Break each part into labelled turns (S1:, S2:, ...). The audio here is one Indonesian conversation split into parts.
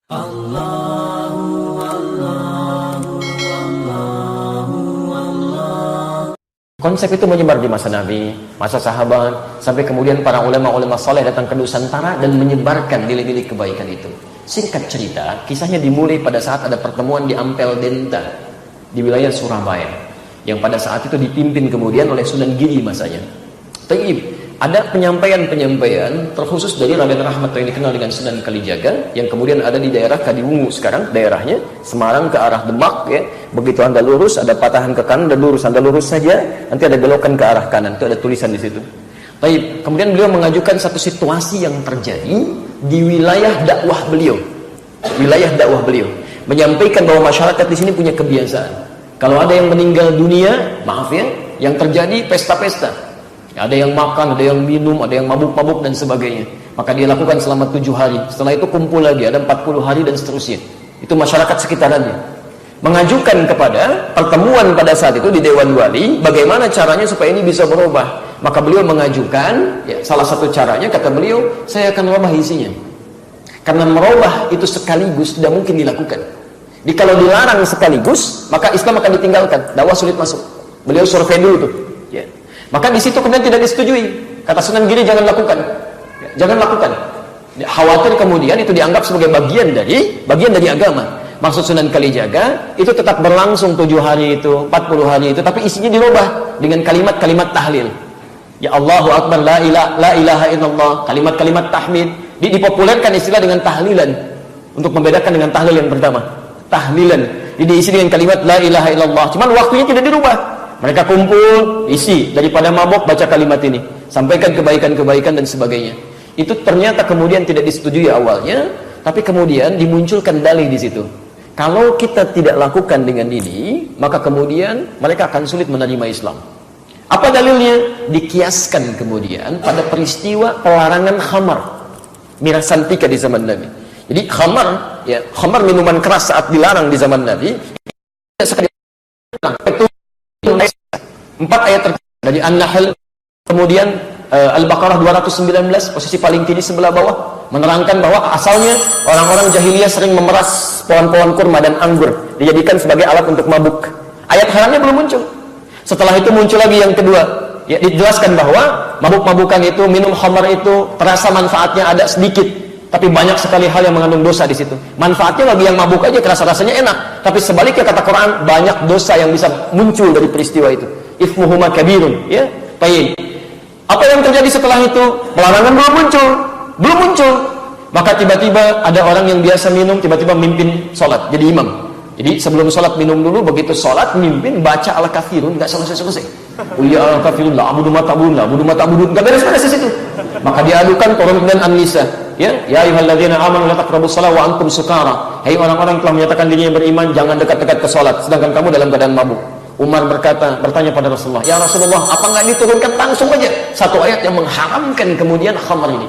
S1: Konsep itu menyebar di masa Nabi, masa sahabat, sampai kemudian para ulama-ulama soleh datang ke Nusantara dan menyebarkan nilai-nilai kebaikan itu. Singkat cerita, kisahnya dimulai pada saat ada pertemuan di Ampel Denta di wilayah Surabaya, yang pada saat itu dipimpin kemudian oleh Sunan Giri masanya. Taib, ada penyampaian-penyampaian terkhusus dari Raden Rahmat yang dikenal dengan Sunan Kalijaga, yang kemudian ada di daerah Kadiwungu sekarang, daerahnya Semarang ke arah Demak ya. Begitu Anda lurus, ada patahan ke kanan dan lurus, Anda lurus saja, nanti ada belokan ke arah kanan, itu ada tulisan di situ. Taib, kemudian beliau mengajukan satu situasi yang terjadi di wilayah dakwah beliau. Wilayah dakwah beliau menyampaikan bahwa masyarakat di sini punya kebiasaan. Kalau ada yang meninggal dunia, maaf ya, yang terjadi pesta-pesta. Ada yang makan, ada yang minum, ada yang mabuk-mabuk dan sebagainya. Maka dia lakukan selama 7 hari. Setelah itu kumpul lagi, ada 40 hari dan seterusnya. Itu masyarakat sekitarannya mengajukan kepada pertemuan pada saat itu di Dewan Wali, bagaimana caranya supaya ini bisa berubah. Maka beliau mengajukan, ya, salah satu caranya kata beliau, saya akan merubah isinya. Karena merubah itu sekaligus tidak mungkin dilakukan. Jadi kalau dilarang sekaligus, maka Islam akan ditinggalkan, dakwah sulit masuk. Beliau survei dulu tuh, ya. Maka di situ kemudian tidak disetujui. Kata Sunan Giri, jangan lakukan, ya, jangan lakukan. Khawatir kemudian itu dianggap sebagai bagian dari agama. Maksud Sunan Kalijaga itu tetap berlangsung 7 hari itu, 40 hari itu, tapi isinya dirubah dengan kalimat-kalimat tahlil. Ya Allahu Akbar, la ilaha illallah, kalimat-kalimat tahmid. Dipopulerkan istilah dengan tahlilan untuk membedakan dengan tahlil yang pertama. Tahlilan diisi dengan kalimat la ilaha illallah. Cuman waktunya tidak dirubah. Mereka kumpul, isi daripada mabok baca kalimat ini, sampaikan kebaikan-kebaikan dan sebagainya. Itu ternyata kemudian tidak disetujui awalnya, tapi kemudian dimunculkan dalih di situ. Kalau kita tidak lakukan dengan ini, maka kemudian mereka akan sulit menerima Islam. Apa dalilnya? Dikiaskan kemudian pada peristiwa pelarangan khamar, miras santika di zaman Nabi. Jadi khamar, ya, khamar minuman keras saat dilarang di zaman Nabi. Itu 4 ayat dari An-Nahl, kemudian Al-Baqarah 219, posisi paling kiri sebelah bawah, menerangkan bahwa asalnya orang-orang jahiliyah sering memeras pohon-pohon kurma dan anggur, dijadikan sebagai alat untuk mabuk. Ayat haramnya belum muncul. Setelah itu muncul lagi yang kedua, ya, dijelaskan bahwa mabuk-mabukan itu, minum khamar itu terasa manfaatnya ada sedikit, tapi banyak sekali hal yang mengandung dosa di situ. Manfaatnya bagi yang mabuk aja kerasa rasanya enak, tapi sebaliknya kata Quran, banyak dosa yang bisa muncul dari peristiwa itu. Ithmuhuma kabirun, ya. Baik. Apa yang terjadi setelah itu? Pelarangan belum muncul. Maka tiba-tiba ada orang yang biasa minum, tiba-tiba mimpin sholat, jadi imam. Jadi sebelum sholat minum dulu, begitu sholat mimpin baca al-kafirun, nggak selesai. Ya al-kafirun, la abudu ma ta'budun, nggak beres-beres di situ. Maka diadukan turun dan An-Nisa, ya ayyuhalladzina amanu la taqrabus shalah wa antum sukara. Hai orang-orang yang telah menyatakan dirinya beriman, jangan dekat-dekat ke sholat sedangkan kamu dalam keadaan mabuk. Umar bertanya pada Rasulullah, ya Rasulullah, apa nggak diturunkan langsung aja satu ayat yang mengharamkan kemudian khamar ini?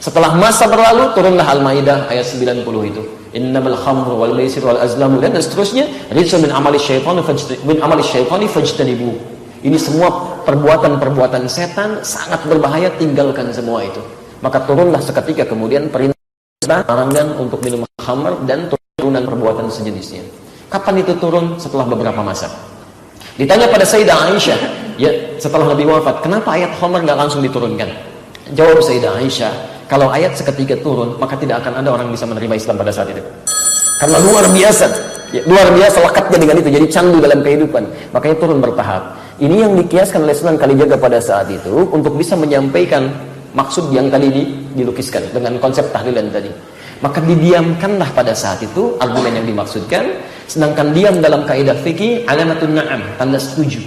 S1: Setelah masa berlalu, turunlah Al-Maidah ayat 90 itu. Innamal khamru wal maisir wal azlamu dan seterusnya, rijsun min amali syaitani fajtanibu. Ini semua perbuatan-perbuatan setan, sangat berbahaya, tinggalkan semua itu. Maka turunlah seketika kemudian perintah larangan untuk minum khamar dan turunan perbuatan sejenisnya. Kapan itu turun? Setelah beberapa masa. Ditanya pada Sayyidah Aisyah, ya, setelah Nabi wafat, kenapa ayat khamar nggak langsung diturunkan? Jawab Sayyidah Aisyah, kalau ayat seketika turun, maka tidak akan ada orang bisa menerima Islam pada saat itu. Karena luar biasa lekatnya dengan itu, jadi candu dalam kehidupan. Makanya turun bertahap. Ini yang dikiaskan oleh Sunan Kalijaga pada saat itu untuk bisa menyampaikan maksud yang tadi dilukiskan dengan konsep tahlilan tadi. Maka didiamkanlah pada saat itu argumen yang dimaksudkan. Sedangkan diam dalam kaidah fikih alamatun na'am, tanda setuju.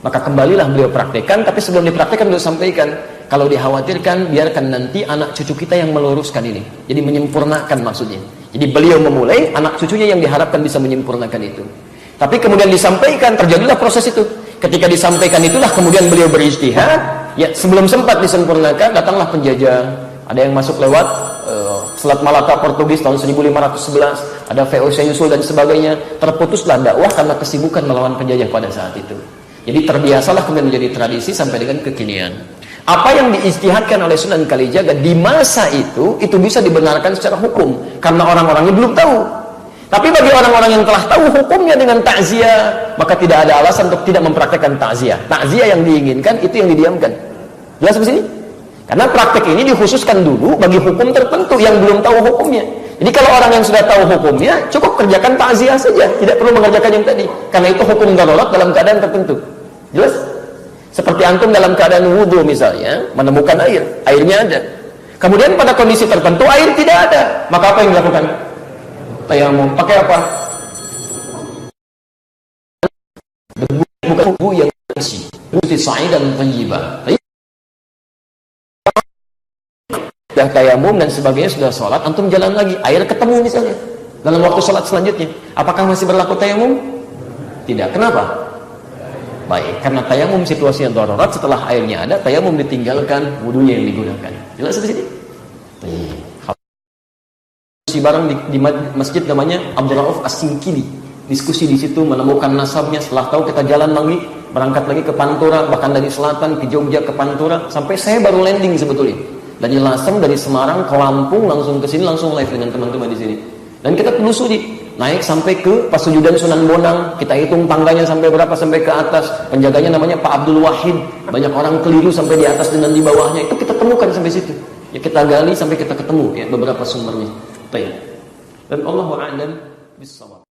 S1: Maka kembalilah beliau praktekkan, tapi sebelum dipraktekkan beliau sampaikan, kalau dikhawatirkan biarkan nanti anak cucu kita yang meluruskan ini. Jadi menyempurnakan maksudnya. Jadi beliau memulai, anak cucunya yang diharapkan bisa menyempurnakan itu. Tapi kemudian disampaikan, terjadilah proses itu. Ketika disampaikan itulah kemudian beliau berijtihad, ya, sebelum sempat disempurnakan datanglah penjajah. Ada yang masuk lewat Selat Malaka Portugis tahun 1511, ada VOC Yusul dan sebagainya. Terputuslah dakwah karena kesibukan melawan penjajah pada saat itu. Jadi terbiasalah kemudian menjadi tradisi sampai dengan kekinian. Apa yang diijtihadkan oleh Sunan Kalijaga di masa itu bisa dibenarkan secara hukum karena orang-orangnya belum tahu. Tapi bagi orang-orang yang telah tahu hukumnya dengan takziah, maka tidak ada alasan untuk tidak mempraktekkan takziah. Takziah yang diinginkan itu yang didiamkan. Jelas di sini? Karena praktek ini dikhususkan dulu bagi hukum tertentu yang belum tahu hukumnya. Jadi kalau orang yang sudah tahu hukumnya, cukup kerjakan takziah saja, tidak perlu mengerjakan yang tadi. Karena itu hukum darurat dalam keadaan tertentu. Jelas? Seperti antum dalam keadaan wudhu misalnya, menemukan air, airnya ada. Kemudian pada kondisi tertentu air tidak ada, maka apa yang dilakukan? Tayamum. Pakai apa? Debu, bukan debu yang bersih. Debu sa'idan thayyibah. Sudah tayamum dan sebagainya, sudah sholat, antum jalan lagi, air ketemu misalnya dalam waktu sholat selanjutnya, apakah masih berlaku tayamum? Tidak. Kenapa? Baik, karena tayamum situasinya darurat, setelah airnya ada, tayamum ditinggalkan, wudunya yang digunakan. Jelas di sini? Diskusi bareng di masjid namanya Abdul Rauf As-Singkili. Diskusi di situ, menemukan nasabnya. Setelah tahu, kita jalan lagi, berangkat lagi ke Pantura, bahkan dari selatan ke Jogja ke Pantura, sampai saya baru landing sebetulnya. Dari Lasem, dari Semarang ke Lampung, langsung ke sini, langsung live dengan teman-teman di sini. Dan kita telusuri, naik sampai ke Pasujudan Sunan Bonang, kita hitung tangganya sampai berapa, sampai ke atas. Penjaganya namanya Pak Abdul Wahid. Banyak orang keliru sampai di atas dan di bawahnya. Itu kita temukan sampai situ. Ya kita gali sampai kita ketemu ya beberapa sumbernya. Baik. Dan Allahu a'lam bissawab.